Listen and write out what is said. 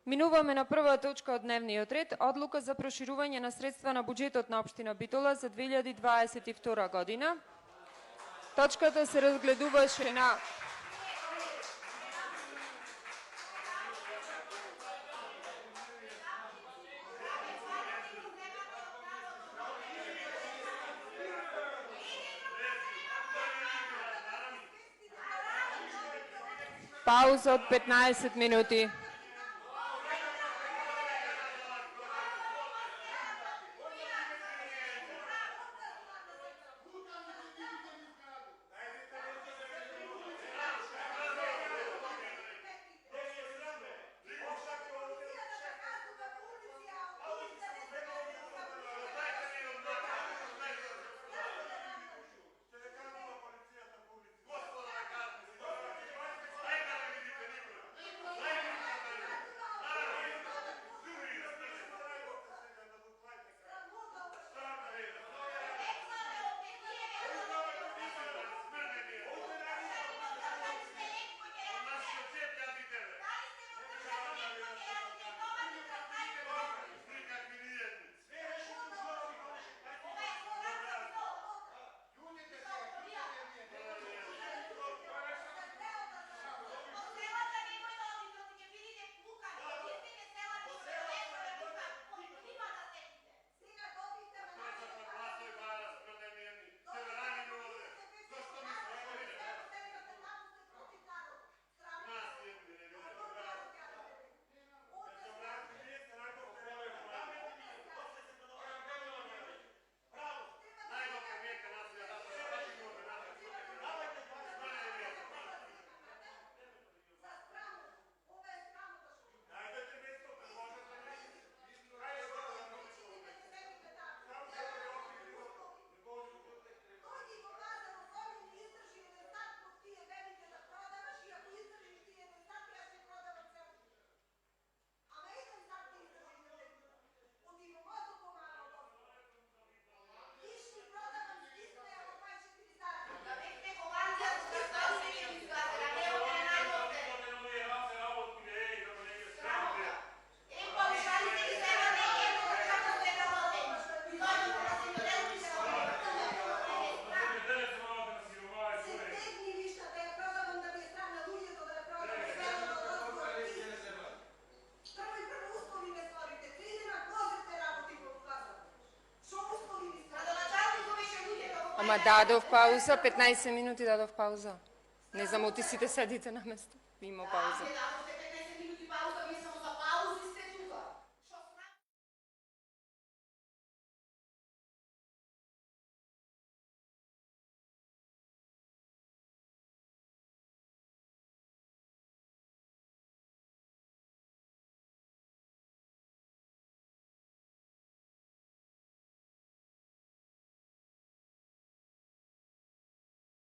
Минуваме на прва точка од дневниот ред, одлука за проширување на средства на буџетот на општина Битола за 2022 година. Точката се разгледуваше на пауза од 15 минути. Ама дадов пауза, 15 минути дадов пауза. Не знам, оти сите седите на место. Има пауза.